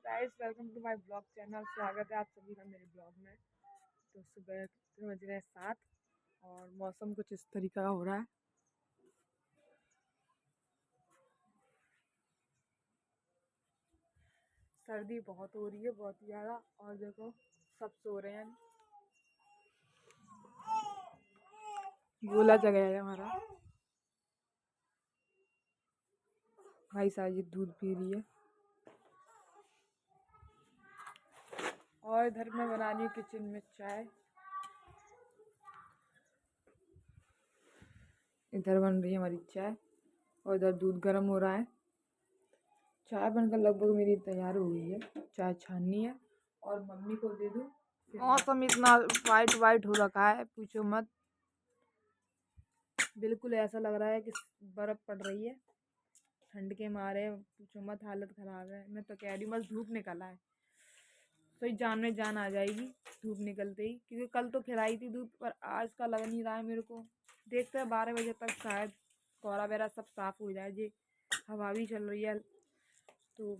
Guys, welcome to my blog channel. स्वागत है आप सभी का मेरे ब्लॉग में। तो सुबह बज रहे हैं 7 और मौसम कुछ इस तरीका का हो रहा है। सर्दी बहुत हो रही है, बहुत ज़्यादा। और देखो सब सो रहे हैं। गोला जगह है हमारा। भाई साजिद दूध पी रही है और इधर मैं बना रही हूँ किचन में चाय। इधर बन रही है हमारी चाय और इधर दूध गर्म हो रहा है। चाय बनकर लगभग मेरी तैयार हो गई है। चाय छाननी है और मम्मी को दे दूँ। मौसम इतना वाइट हो रखा है, पूछो मत। बिल्कुल ऐसा लग रहा है कि बर्फ पड़ रही है। ठंड के मारे पूछो मत, हालत खराब है। मैं तो कह रही हूँ बस धूप निकल आए तो ही जान में जान आ जाएगी धूप निकलते ही, क्योंकि कल तो खिलाई थी धूप, पर आज का लग नहीं रहा है मेरे को। देखते हैं 12 बजे तक शायद कोहरा वगैरह सब साफ हो जाए। जी हवा भी चल रही है तो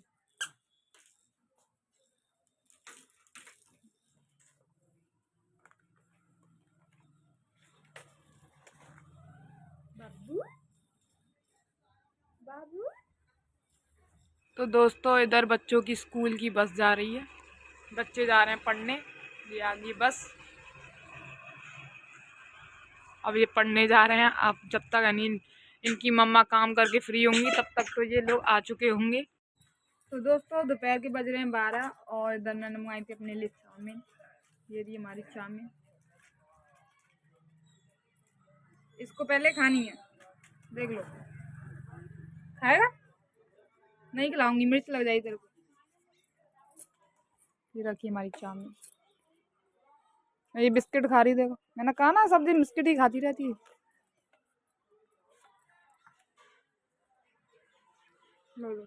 बाबू बाबू। तो दोस्तों, इधर बच्चों की स्कूल की बस जा रही है। बच्चे जा रहे हैं पढ़ने। ये आ गई बस। अब ये पढ़ने जा रहे हैं। अब जब तक यानी इनकी मम्मा काम करके फ्री होंगी तब तक तो ये लोग आ चुके होंगे। तो दोस्तों, दोपहर के बज रहे हैं 12 और इधर मैंने मंगाई थी अपने लिए चाउमीन। ये रही हमारी चाउमीन। इसको पहले खानी है, देख लो। खाएगा? नहीं खिलाऊंगी, मिर्च लग जाएगी तेरे को। ये रखी हमारी चाउमीन। ये बिस्किट खा रही, देखो। मैंने कहा ना सब दिन बिस्किट ही खाती रहती है। लो लो।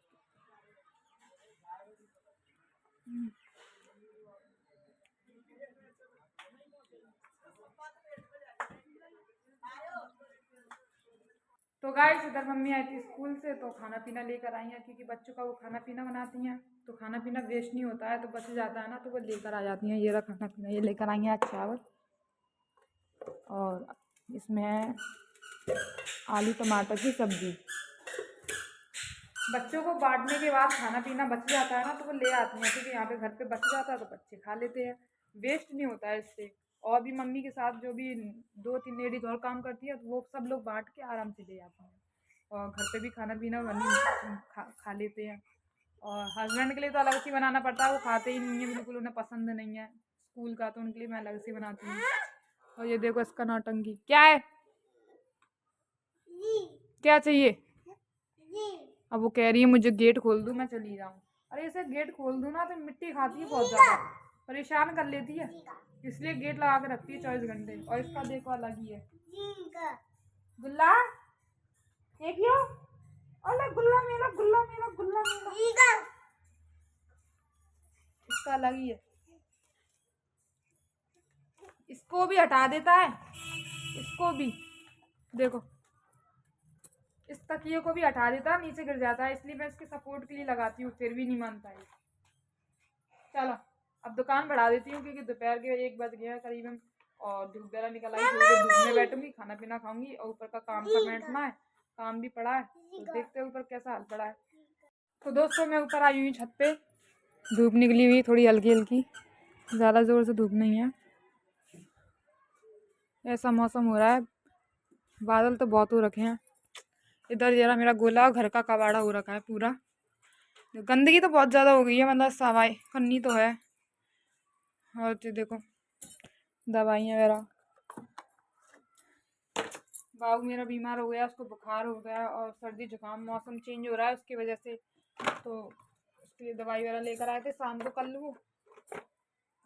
तो गाइस, इधर मम्मी आई थी स्कूल से तो खाना पीना लेकर आई हैं, क्योंकि बच्चों का वो खाना पीना बनाती हैं तो खाना पीना वेस्ट नहीं होता है, तो बच जाता है ना, तो वो लेकर आ जाती हैं। ये रहा खाना पीना, ये लेकर आई हैं। आज चावल और इसमें है आलू टमाटर की सब्जी। बच्चों को बांटने के बाद खाना पीना बच जाता है ना, तो वो ले आती हैं, क्योंकि यहाँ पे घर पे बच जाता है तो बच्चे खा लेते हैं। वेस्ट नहीं होता है इससे। और भी मम्मी के साथ जो भी 2-3 लेडीज और काम करती है तो वो सब लोग बांट के आराम से ले जाते हैं और घर पे भी खाना पीना खा लेते हैं। और हस्बैंड के लिए तो अलग से बनाना पड़ता है, वो खाते ही नहीं है बिल्कुल, उन्हें पसंद नहीं है स्कूल का, तो उनके लिए मैं अलग से बनाती हूँ। और ये देखो इसका नौटंकी क्या है, क्या चाहिए। अब वो कह रही है मुझे गेट खोल दूँ, मैं चली जाऊँ। अरे इसे गेट खोल दूँ ना तो मिट्टी खाती है, बहुत ज़्यादा परेशान कर लेती है, इसलिए गेट लगा के रखती है 24 घंटे। और इसका देखो अलग ही है गुल्ला। देखियो, अरे गुल्ला मेरा, गुल्ला मेरा, गुल्ला मेरा। इसका अलग ही है। इसको भी हटा देता है, इसको भी देखो, इस तकिए को भी हटा देता है, नीचे गिर जाता है, इसलिए मैं इसके सपोर्ट के लिए लगाती हूँ, फिर भी नहीं मानता है। चलो अब दुकान बढ़ा देती हूँ, क्योंकि दोपहर के 1 बज गया है करीबन और धूप वगैरह निकल आई। थोड़ी देर धूप में बैठूंगी, खाना पीना खाऊंगी और ऊपर का काम समेटना है। काम भी पड़ा है तो देखते हैं ऊपर कैसा हाल पड़ा है। तो दोस्तों, मैं ऊपर आई हुई छत पे। धूप निकली हुई थोड़ी हल्की हल्की, ज़्यादा ज़ोर से धूप नहीं है। ऐसा मौसम हो रहा है, बादल तो बहुत हो रखे हैं। इधर जरा मेरा गोला घर का कबाड़ा हो रखा है पूरा। गंदगी तो बहुत ज़्यादा हो गई है, मतलब सफाई करनी तो है। और तो देखो दवाइयाँ वगैरह। बाबू मेरा बीमार हो गया, उसको बुखार हो गया और सर्दी जुकाम, मौसम चेंज हो रहा है उसकी वजह से, तो उसके लिए दवाई वगैरह लेकर आए थे शाम को कल वो।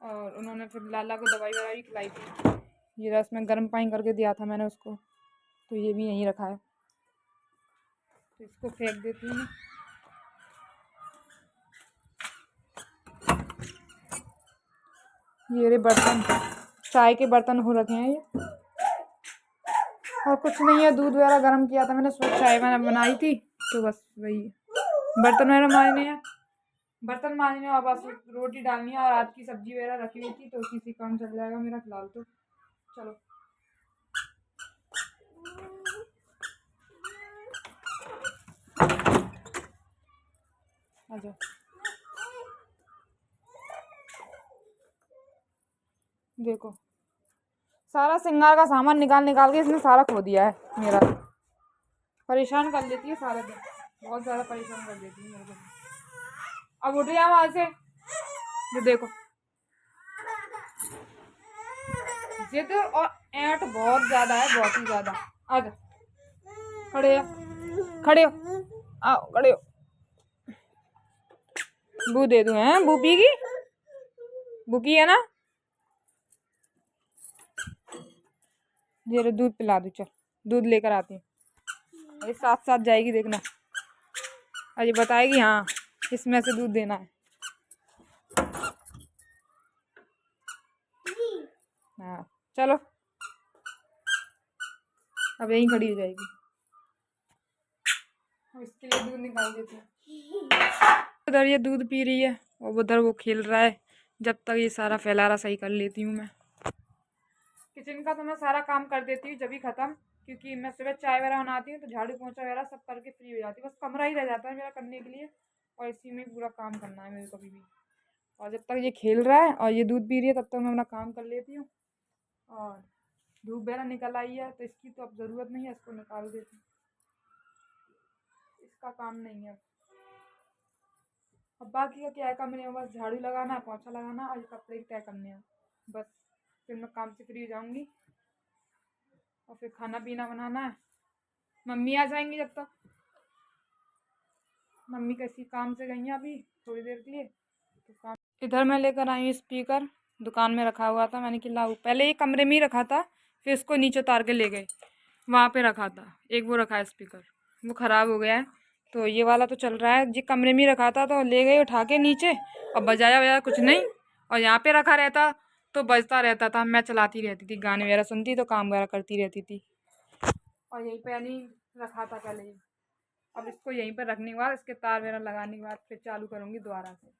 और उन्होंने फिर लाला को दवाई वगैरह भी खिलाई थी। ये रस में गर्म पानी करके दिया था मैंने उसको, तो ये भी यहीं रखा है, तो इसको फेंक देती हूँ। ये रे बर्तन, चाय के बर्तन हो रखे हैं ये। और कुछ नहीं है, दूध वगैरह गर्म किया था मैंने, चाय मैंने बनाई थी तो बस वही बर्तन वगैरह मारने हैं। बर्तन मांजने और बस रोटी डालनी है, और आज की सब्जी वगैरह रखी हुई थी तो उसी से काम चल जाएगा मेरा फिलहाल तो। चलो आ जाओ। देखो सारा श्रृंगार का सामान निकाल निकाल के इसने सारा खो दिया है मेरा। परेशान कर देती है सारा दिन, बहुत ज़्यादा परेशान कर देती है मेरे को। अब उठ गया वहां से, ये देखो जिद और ऐंठ बहुत ज़्यादा है, बहुत ही ज़्यादा। आ जा, खड़े हो, खड़े हो, आओ खड़े हो। बू दे दूं? हैं बू पीगी? बू की है ना? ये दूध पिला दूं, चल दूध लेकर आती हूँ। ये साथ साथ जाएगी देखना, और ये बताएगी हाँ इसमें से दूध देना है। हाँ चलो, अब यहीं खड़ी हो जाएगी। अब इसके लिए दूध निकाल देती हूँ। उधर ये दूध पी रही है और उधर वो खेल रहा है। जब तक ये सारा फैलारा सही कर लेती हूँ मैं। किचन का तो मैं सारा काम कर देती हूँ जब भी ख़त्म, क्योंकि मैं सुबह चाय वगैरह बनाती हूँ तो झाड़ू पोंछा वगैरह सब करके फ्री हो जाती हूँ। बस कमरा ही रह जाता है मेरा करने के लिए, और इसी में पूरा काम करना है मेरे को कभी भी। और जब तक ये खेल रहा है और ये दूध पी रही है तब तक मैं अपना काम कर लेती हूँ। और धूप वगैरह निकल आई है तो इसकी तो अब ज़रूरत नहीं है, इसको निकाल देती हूँ, इसका काम नहीं है। अब बाकी का क्या है, कमरे में बस झाड़ू लगाना है, पोंछा लगाना और ये कपड़े तय करने हैं बस। फिर मैं काम से फ्री हो जाऊँगी और फिर खाना पीना बनाना है। मम्मी आ जाएंगी जब तक। मम्मी कैसी काम से गई हैं अभी थोड़ी देर के लिए, तो काम। इधर मैं लेकर आई हूँ स्पीकर, दुकान में रखा हुआ था, मैंने कि लाऊं। पहले ये कमरे में ही रखा था, फिर इसको नीचे उतार के ले गए, वहाँ पे रखा था एक वो रखा है स्पीकर, वो ख़राब हो गया है। तो ये वाला तो चल रहा है, जी कमरे में ही रखा था तो ले गए उठा के नीचे, और बजाया वजाया कुछ नहीं। और यहाँ पे रखा रहता तो बजता रहता था, मैं चलाती रहती थी, गाने वगैरह सुनती तो काम वगैरह करती रहती थी। और यहीं पे नहीं रखा था पहले ही। अब इसको यहीं पर रखने के बाद इसके तार वगैरह लगाने के बाद फिर चालू करूँगी दोबारा से।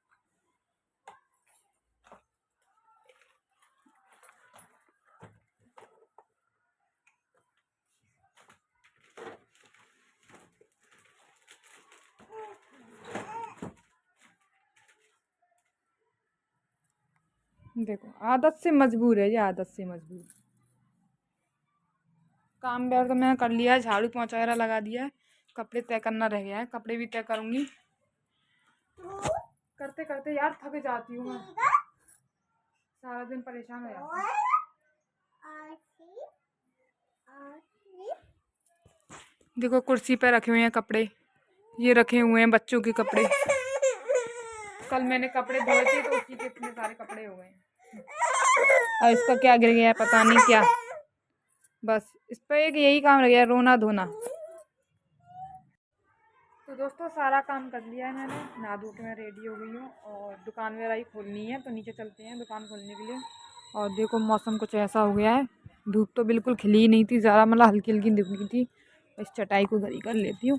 देखो आदत से मजबूर है ये, आदत से मजबूर। काम वगैरह तो मैंने कर लिया है, झाड़ू पोंछा वगैरह लगा दिया है, कपड़े तय करना रह गया है, कपड़े भी तय करूँगी। करते करते यार थक जाती हूँ मैं, सारा दिन परेशान हो जाती हूँ। देखो कुर्सी पे रखे हुए हैं कपड़े, ये रखे हुए हैं बच्चों के कपड़े। कल मैंने कपड़े धोए थे तो उसी के इतने सारे कपड़े हो गए हैं। और इसका क्या गिर गया है पता नहीं क्या, बस इस पर एक यही काम रह गया, रोना धोना। तो दोस्तों सारा काम कर लिया है मैंने, नहा धो के मैं रेडी हो गई हूँ, और दुकान वगैरह ही खोलनी है तो नीचे चलते हैं दुकान खोलने के लिए। और देखो मौसम कुछ ऐसा हो गया है, धूप तो बिल्कुल खिली ही नहीं थी ज़्यादा, मतलब हल्की हल्की दिख रही थी। इस चटाई को घरी कर लेती हूँ।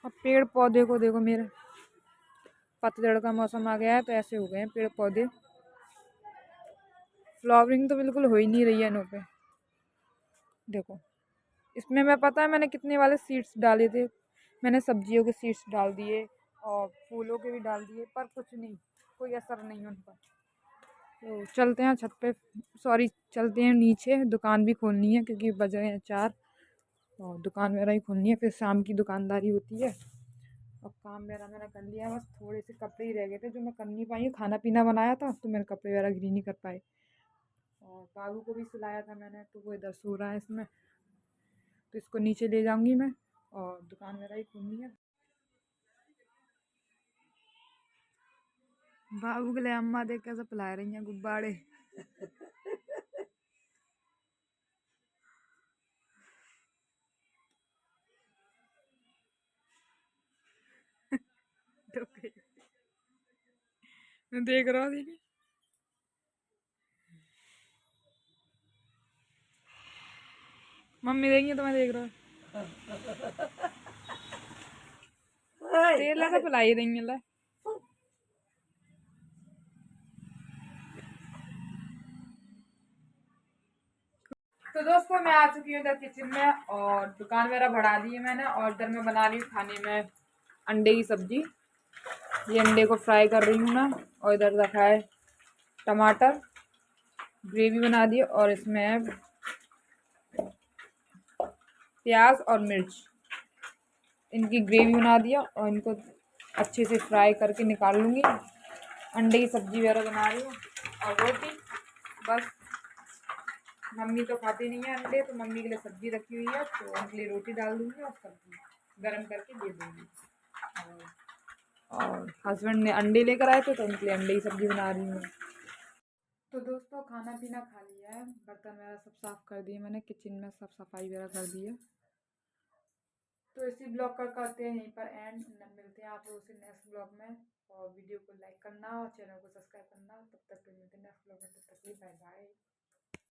अब पेड़ पौधे को देखो मेरे, पतझड़ का मौसम आ गया है तो ऐसे हो गए हैं पेड़ पौधे, फ्लावरिंग तो बिल्कुल हो ही नहीं रही है इनों पे। देखो इसमें मैं पता है मैंने कितने वाले सीड्स डाले थे, मैंने सब्जियों के सीड्स डाल दिए और फूलों के भी डाल दिए, पर कुछ नहीं, कोई असर नहीं उन पर। तो चलते हैं छत पे, सॉरी चलते हैं नीचे, दुकान भी खोलनी है क्योंकि बज रहे हैं 4, और दुकान वगैरह ही खोलनी है, फिर शाम की दुकानदारी होती है। और काम वगैरह मैंने कर लिया, बस थोड़े से कपड़े ही रह गए थे जो मैं कर नहीं पाई, खाना पीना बनाया था तो मैंने कपड़े वगैरह गिरी नहीं कर पाए। और बाबू को भी सिलाया था मैंने तो वो इधर सो रहा है इसमें, तो इसको नीचे ले जाऊंगी मैं, और दुकान वगैरह ही खोलनी है। बाबू के लिए अम्मा देख कैसे पिला रही हैं गुब्बारे। देख रहा हूँ दीदी, मम्मी देखेंगे तो मैं देख रहा हूँ। तेल लगा पिलाई देंगे ले। तो दोस्तों मैं आ चुकी हूँ इधर किचन में और दुकान मेरा बढ़ा दी है मैंने, और इधर मैं बना रही हूँ खाने में अंडे की सब्जी। ये अंडे को फ्राई कर रही हूँ मैं, और इधर रखा है टमाटर, ग्रेवी बना दी, और इसमें प्याज और मिर्च, इनकी ग्रेवी बना दिया, और इनको अच्छे से फ्राई करके निकाल लूँगी। अंडे की सब्जी वगैरह बना रही हूँ और रोटी। बस मम्मी तो खाती नहीं है अंडे, तो मम्मी के लिए सब्जी रखी हुई है, तो उनके लिए रोटी डाल दूँगी और सब्जी गरम करके दे दूँगी। और हस्बैंड ने अंडे लेकर आए थे, तो उनके लिए अंडे की सब्जी बना रही हूँ। तो दोस्तों खाना पीना खा लिया है, बर्तन वगैरह सब साफ़ कर दिए मैंने, किचन में सब सफाई वगैरह कर दी है। तो इसी ब्लॉग का करते हैं यहीं पर एंड। मिलते हैं आप लोगों से नेक्स्ट ब्लॉग में, और वीडियो को लाइक करना और चैनल को सब्सक्राइब करना। तब तक के मिलते हैं नेक्स्ट ब्लॉग में, तब तक के लिए बाय बाय।